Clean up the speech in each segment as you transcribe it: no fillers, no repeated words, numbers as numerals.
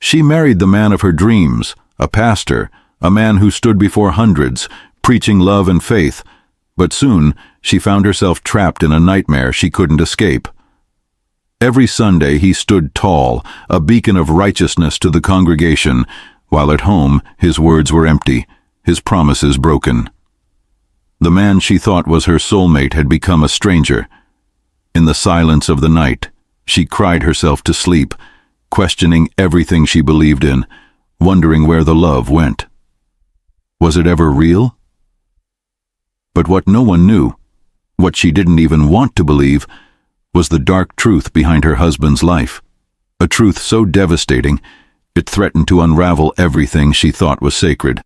She married the man of her dreams, a pastor, a man who stood before hundreds, preaching love and faith. But soon, she found herself trapped in a nightmare she couldn't escape. Every Sunday he stood tall, a beacon of righteousness to the congregation, while at home his words were empty, his promises broken. The man she thought was her soulmate had become a stranger. In the silence of the night, she cried herself to sleep, questioning everything she believed in, wondering where the love went. Was it ever real? But what no one knew, what she didn't even want to believe, was the dark truth behind her husband's life. A truth so devastating, it threatened to unravel everything she thought was sacred.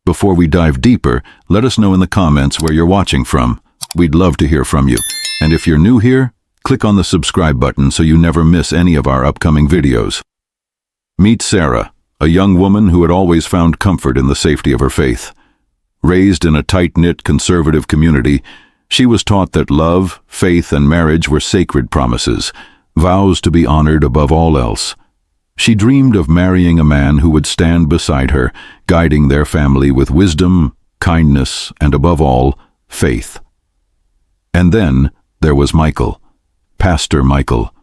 Before we dive deeper, let us know in the comments where you're watching from. We'd love to hear from you. And if you're new here, click on the subscribe button so you never miss any of our upcoming videos. Meet Sarah, a young woman who had always found comfort in the safety of her faith. Raised in a tight-knit conservative community, she was taught that love, faith, and marriage were sacred promises, vows to be honored above all else. She dreamed of marrying a man who would stand beside her, guiding their family with wisdom, kindness, and above all, faith. And then there was Michael, Pastor Michael,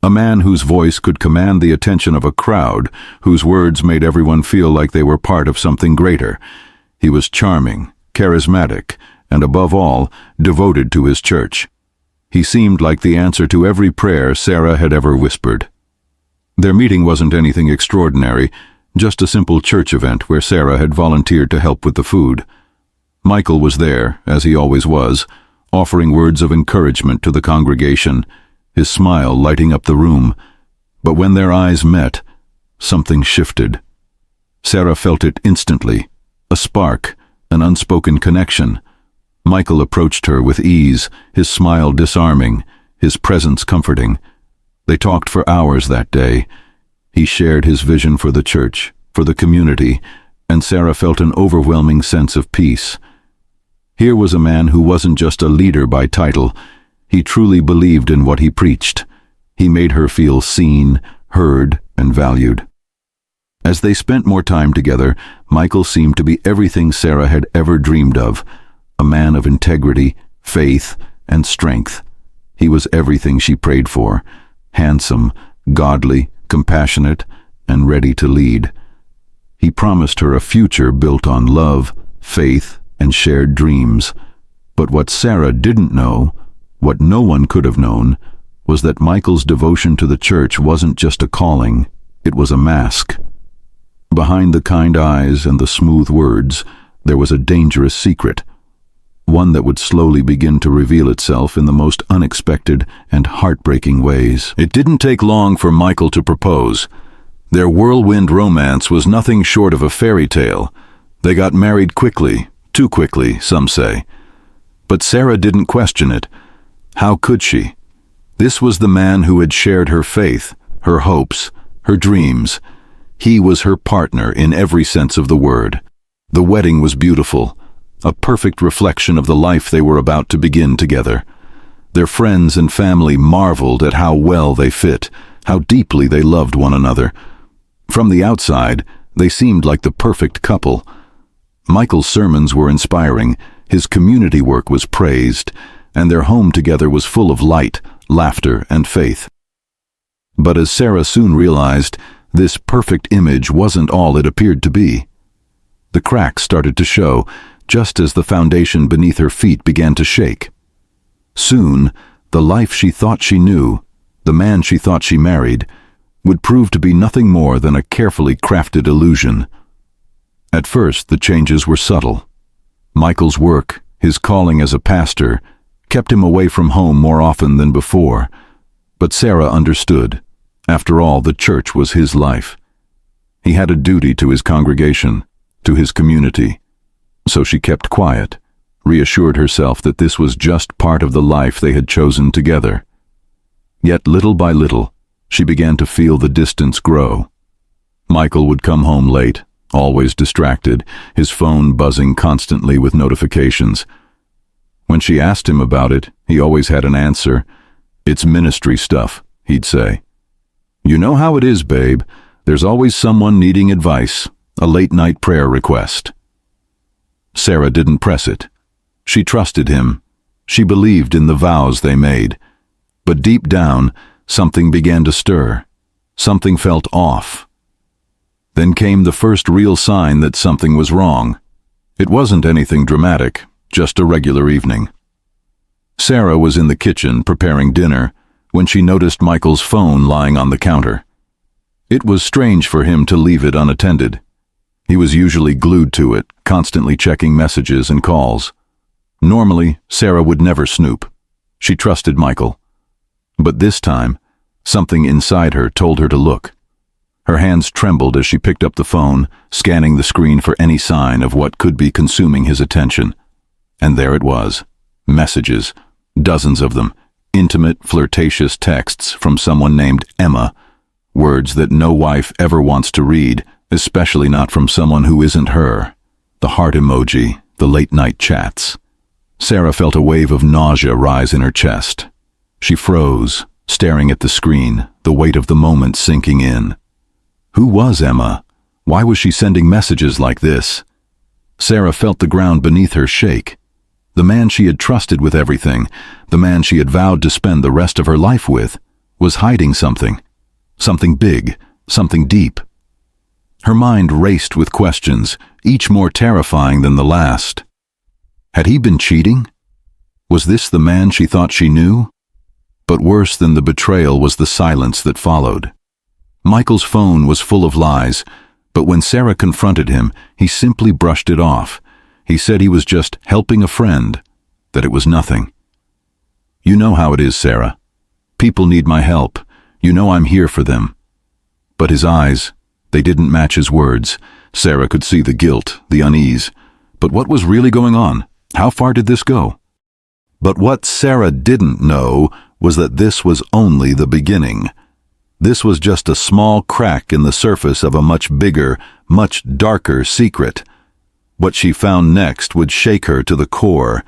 a man whose voice could command the attention of a crowd, whose words made everyone feel like they were part of something greater. He was charming, charismatic, and above all, devoted to his church. He seemed like the answer to every prayer Sarah had ever whispered. Their meeting wasn't anything extraordinary, just a simple church event where Sarah had volunteered to help with the food. Michael was there, as he always was, offering words of encouragement to the congregation, his smile lighting up the room. But when their eyes met, something shifted. Sarah felt it instantly, a spark, an unspoken connection. Michael approached her with ease, his smile disarming, his presence comforting. They talked for hours that day. He shared his vision for the church, for the community, and Sarah felt an overwhelming sense of peace. Here was a man who wasn't just a leader by title. He truly believed in what he preached. He made her feel seen, heard, and valued. As they spent more time together, Michael seemed to be everything Sarah had ever dreamed of, a man of integrity, faith, and strength. He was everything she prayed for, handsome, godly, compassionate, and ready to lead. He promised her a future built on love, faith, and shared dreams. But what Sarah didn't know, what no one could have known, was that Michael's devotion to the church wasn't just a calling, it was a mask. Behind the kind eyes and the smooth words, there was a dangerous secret, one that would slowly begin to reveal itself in the most unexpected and heartbreaking ways. It didn't take long for Michael to propose. Their whirlwind romance was nothing short of a fairy tale. They got married quickly, too quickly, some say. But Sarah didn't question it. How could she? This was the man who had shared her faith, her hopes, her dreams. He was her partner in every sense of the word. The wedding was beautiful, a perfect reflection of the life they were about to begin together. Their friends and family marveled at how well they fit, how deeply they loved one another. From the outside, they seemed like the perfect couple. Michael's sermons were inspiring, his community work was praised, and their home together was full of light, laughter, and faith. But as Sarah soon realized, this perfect image wasn't all it appeared to be. The cracks started to show, just as the foundation beneath her feet began to shake. Soon, the life she thought she knew, the man she thought she married, would prove to be nothing more than a carefully crafted illusion. At first, the changes were subtle. Michael's work, his calling as a pastor, kept him away from home more often than before. But Sarah understood. After all, the church was his life. He had a duty to his congregation, to his community. So she kept quiet, reassured herself that this was just part of the life they had chosen together. Yet little by little, she began to feel the distance grow. Michael would come home late, always distracted, his phone buzzing constantly with notifications. When she asked him about it, he always had an answer. "It's ministry stuff," he'd say. "You know how it is, babe. There's always someone needing advice, a late-night prayer request. Sarah didn't press it. She trusted him. She believed in the vows they made. But deep down, something began to stir. Something felt off. Then came the first real sign that something was wrong. It wasn't anything dramatic, just a regular evening. Sarah was in the kitchen preparing dinner when she noticed Michael's phone lying on the counter. It was strange for him to leave it unattended. He was usually glued to it, constantly checking messages and calls. Normally, Sarah would never snoop. She trusted Michael. But this time, something inside her told her to look. Her hands trembled as she picked up the phone, scanning the screen for any sign of what could be consuming his attention. And there it was. Messages. Dozens of them. Intimate, flirtatious texts from someone named Emma. Words that no wife ever wants to read, especially not from someone who isn't her. The heart emoji, the late-night chats. Sarah felt a wave of nausea rise in her chest. She froze, staring at the screen, the weight of the moment sinking in. Who was Emma? Why was she sending messages like this? Sarah felt the ground beneath her shake. The man she had trusted with everything, the man she had vowed to spend the rest of her life with, was hiding something. Something big, something deep. Her mind raced with questions, each more terrifying than the last. Had he been cheating? Was this the man she thought she knew? But worse than the betrayal was the silence that followed. Michael's phone was full of lies, but when Sarah confronted him, he simply brushed it off. He said he was just helping a friend, that it was nothing. You know how it is, Sarah. People need my help. You know I'm here for them. But his eyes, they didn't match his words. Sarah could see the guilt, the unease. But what was really going on? How far did this go? But what Sarah didn't know was that this was only the beginning. This was just a small crack in the surface of a much bigger, much darker secret. What she found next would shake her to the core,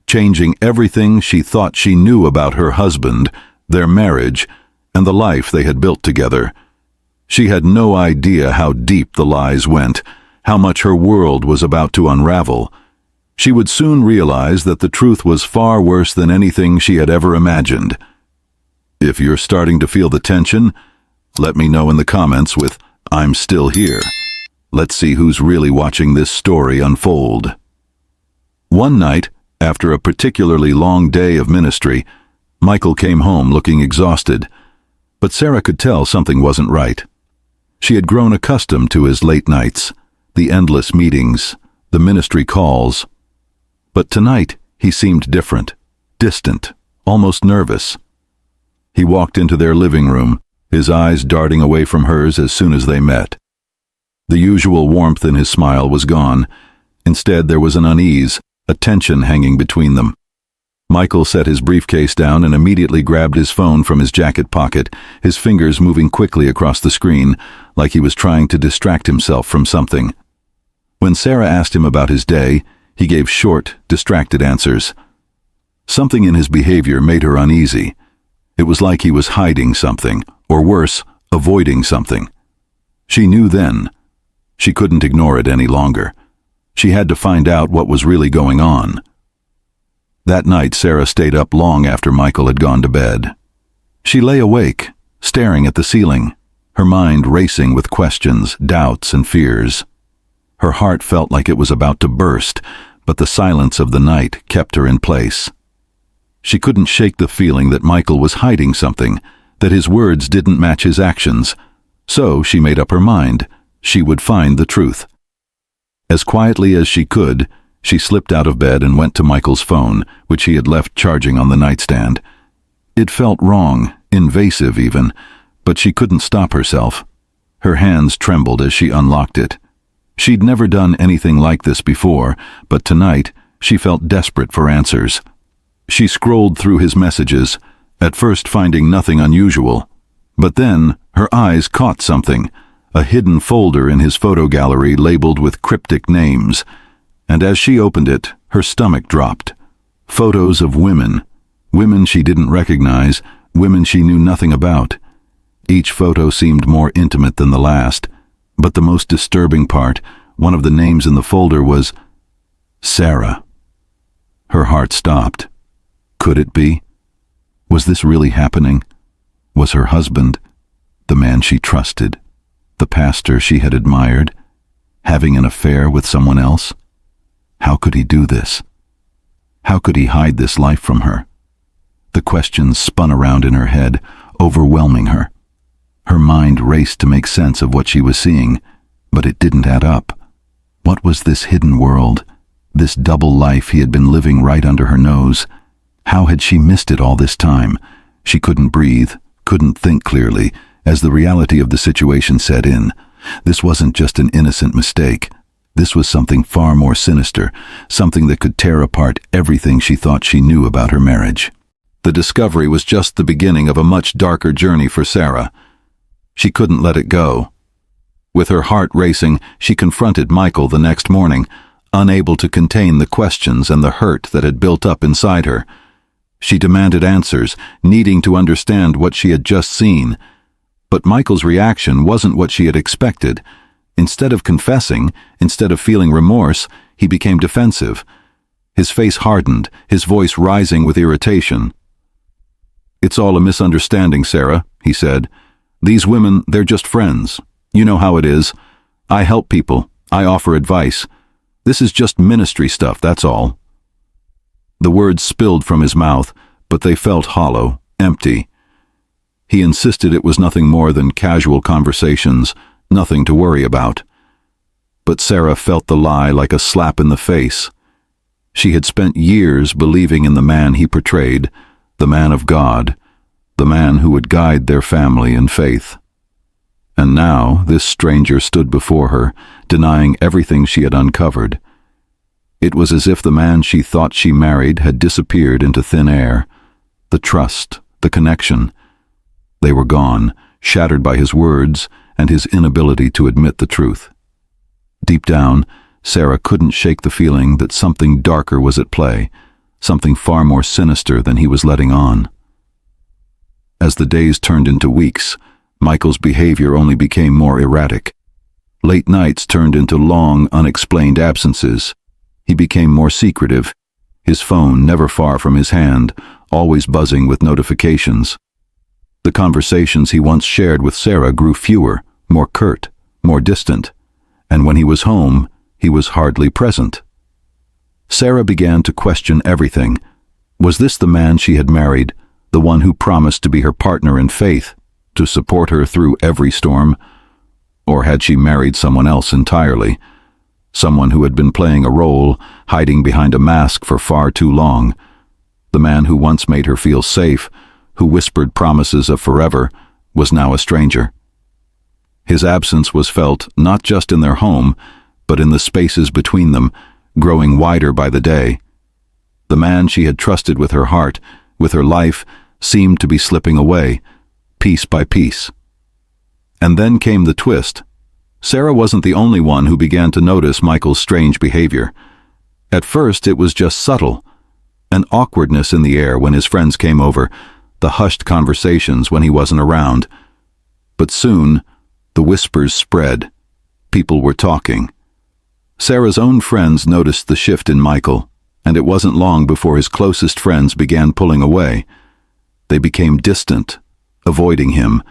changing everything she thought she knew about her husband, their marriage, and the life they had built together. She had no idea how deep the lies went, how much her world was about to unravel. She would soon realize that the truth was far worse than anything she had ever imagined. If you're starting to feel the tension, let me know in the comments with "I'm still here." Let's see who's really watching this story unfold. One night, after a particularly long day of ministry, Michael came home looking exhausted, but Sarah could tell something wasn't right. She had grown accustomed to his late nights, the endless meetings, the ministry calls. But tonight, he seemed different, distant, almost nervous. He walked into their living room, his eyes darting away from hers as soon as they met. The usual warmth in his smile was gone. Instead, there was an unease, a tension hanging between them. Michael set his briefcase down and immediately grabbed his phone from his jacket pocket, his fingers moving quickly across the screen, like he was trying to distract himself from something. When Sarah asked him about his day, he gave short, distracted answers. Something in his behavior made her uneasy. It was like he was hiding something, or worse, avoiding something. She knew then. She couldn't ignore it any longer. She had to find out what was really going on. That night, Sarah stayed up long after Michael had gone to bed. She lay awake, staring at the ceiling, her mind racing with questions, doubts, and fears. Her heart felt like it was about to burst, but the silence of the night kept her in place. She couldn't shake the feeling that Michael was hiding something, that his words didn't match his actions. So she made up her mind. She would find the truth. As quietly as she could, she slipped out of bed and went to Michael's phone, which he had left charging on the nightstand. It felt wrong, invasive even, but she couldn't stop herself. Her hands trembled as she unlocked it. She'd never done anything like this before, but tonight she felt desperate for answers. She scrolled through his messages, at first finding nothing unusual. But then her eyes caught something, a hidden folder in his photo gallery labeled with cryptic names. And as she opened it, her stomach dropped. Photos of women, women she didn't recognize, women she knew nothing about. Each photo seemed more intimate than the last, but the most disturbing part, one of the names in the folder, was Sarah. Her heart stopped. Could it be? Was this really happening? Was her husband, the man she trusted, the pastor she had admired, having an affair with someone else? How could he do this? How could he hide this life from her? The questions spun around in her head, overwhelming her. Her mind raced to make sense of what she was seeing, but it didn't add up. What was this hidden world, this double life he had been living right under her nose? How had she missed it all this time? She couldn't breathe, couldn't think clearly, as the reality of the situation set in. This wasn't just an innocent mistake. This was something far more sinister, something that could tear apart everything she thought she knew about her marriage. The discovery was just the beginning of a much darker journey for Sarah. She couldn't let it go. With her heart racing, she confronted Michael the next morning, unable to contain the questions and the hurt that had built up inside her. She demanded answers, needing to understand what she had just seen. But Michael's reaction wasn't what she had expected. Instead of confessing, instead of feeling remorse, he became defensive. His face hardened, his voice rising with irritation. "It's all a misunderstanding, Sarah," he said. "These women, they're just friends. You know how it is. I help people. I offer advice. This is just ministry stuff, that's all." The words spilled from his mouth, but they felt hollow, empty. He insisted it was nothing more than casual conversations, nothing to worry about. But Sarah felt the lie like a slap in the face. She had spent years believing in the man he portrayed, the man of God, the man who would guide their family in faith. And now this stranger stood before her, denying everything she had uncovered. It was as if the man she thought she married had disappeared into thin air. The trust, the connection. They were gone, shattered by his words and his inability to admit the truth. Deep down, Sarah couldn't shake the feeling that something darker was at play, something far more sinister than he was letting on. As the days turned into weeks, Michael's behavior only became more erratic. Late nights turned into long, unexplained absences. He became more secretive, his phone never far from his hand, always buzzing with notifications. The conversations he once shared with Sarah grew fewer, more curt, more distant, and when he was home, he was hardly present. Sarah began to question everything. Was this the man she had married, the one who promised to be her partner in faith, to support her through every storm? Or had she married someone else entirely? Someone who had been playing a role, hiding behind a mask for far too long. The man who once made her feel safe, who whispered promises of forever, was now a stranger. His absence was felt not just in their home, but in the spaces between them, growing wider by the day. The man she had trusted with her heart, with her life, seemed to be slipping away, piece by piece. And then came the twist. Sarah wasn't the only one who began to notice Michael's strange behavior. At first it was just subtle, an awkwardness in the air when his friends came over, the hushed conversations when he wasn't around. But soon, the whispers spread. People were talking. Sarah's own friends noticed the shift in Michael, and it wasn't long before his closest friends began pulling away. They became distant, avoiding him,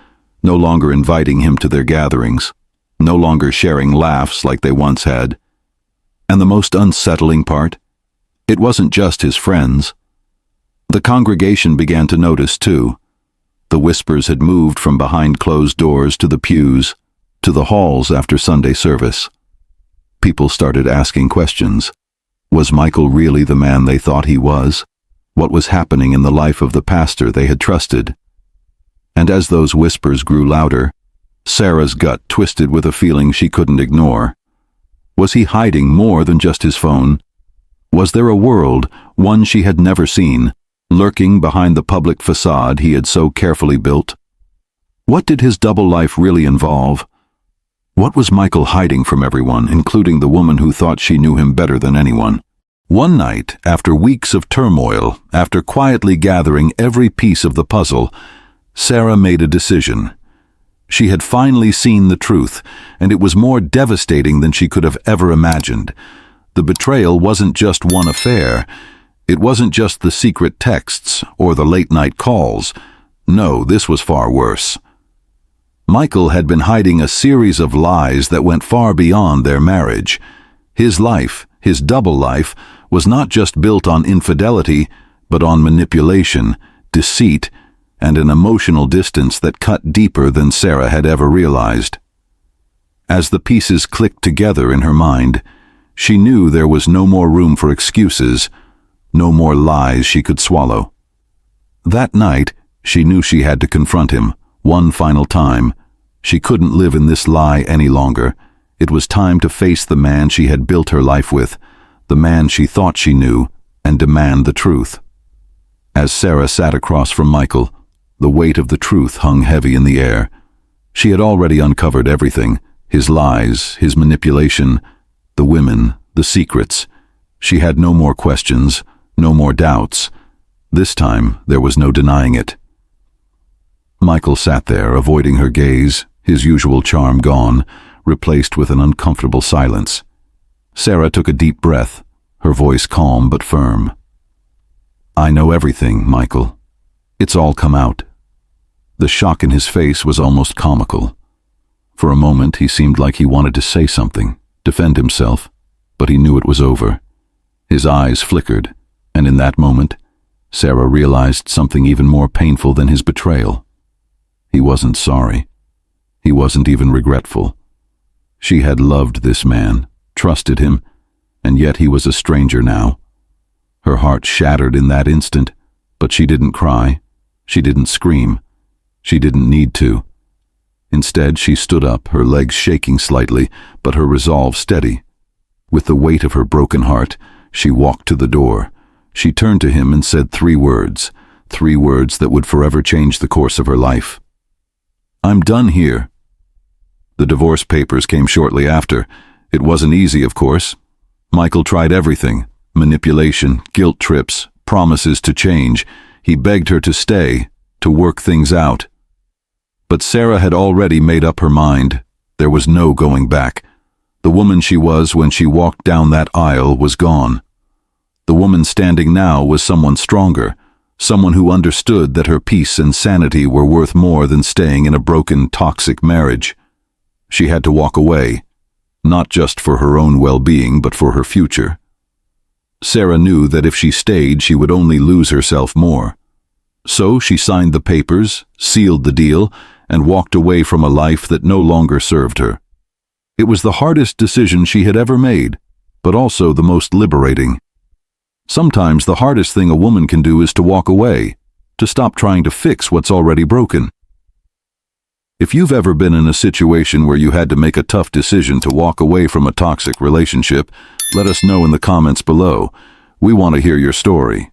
no longer inviting him to their gatherings, no longer sharing laughs like they once had. And the most unsettling part? It wasn't just his friends. The congregation began to notice too. The whispers had moved from behind closed doors to the pews, to the halls after Sunday service. People started asking questions. Was Michael really the man they thought he was? What was happening in the life of the pastor they had trusted? And as those whispers grew louder, Sarah's gut twisted with a feeling she couldn't ignore. Was he hiding more than just his phone? Was there a world, one she had never seen, lurking behind the public facade he had so carefully built? What did his double life really involve? What was Michael hiding from everyone, including the woman who thought she knew him better than anyone? One night, after weeks of turmoil, after quietly gathering every piece of the puzzle, Sarah made a decision. She had finally seen the truth, and it was more devastating than she could have ever imagined. The betrayal wasn't just one affair. It wasn't just the secret texts or the late-night calls. No, this was far worse. Michael had been hiding a series of lies that went far beyond their marriage. His life, his double life, was not just built on infidelity, but on manipulation, deceit, and an emotional distance that cut deeper than Sarah had ever realized. As the pieces clicked together in her mind, she knew there was no more room for excuses, no more lies she could swallow. That night, she knew she had to confront him, one final time. She couldn't live in this lie any longer. It was time to face the man she had built her life with, the man she thought she knew, and demand the truth. As Sarah sat across from Michael, the weight of the truth hung heavy in the air. She had already uncovered everything, his lies, his manipulation, the women, the secrets. She had no more questions, no more doubts. This time, there was no denying it. Michael sat there, avoiding her gaze, his usual charm gone, replaced with an uncomfortable silence. Sarah took a deep breath, her voice calm but firm. "I know everything, Michael. It's all come out." The shock in his face was almost comical. For a moment, he seemed like he wanted to say something, defend himself, but he knew it was over. His eyes flickered, and in that moment, Sarah realized something even more painful than his betrayal. He wasn't sorry. He wasn't even regretful. She had loved this man, trusted him, and yet he was a stranger now. Her heart shattered in that instant, but she didn't cry. She didn't scream. She didn't need to. Instead, she stood up, her legs shaking slightly, but her resolve steady. With the weight of her broken heart, she walked to the door. She turned to him and said three words that would forever change the course of her life. "I'm done here." The divorce papers came shortly after. It wasn't easy, of course. Michael tried everything: manipulation, guilt trips, promises to change. He begged her to stay, to work things out. But Sarah had already made up her mind. There was no going back. The woman she was when she walked down that aisle was gone. The woman standing now was someone stronger, someone who understood that her peace and sanity were worth more than staying in a broken, toxic marriage. She had to walk away, not just for her own well-being, but for her future. Sarah knew that if she stayed, she would only lose herself more. So she signed the papers, sealed the deal, and walked away from a life that no longer served her. It was the hardest decision she had ever made, but also the most liberating. Sometimes the hardest thing a woman can do is to walk away, to stop trying to fix what's already broken. If you've ever been in a situation where you had to make a tough decision to walk away from a toxic relationship, let us know in the comments below. We want to hear your story.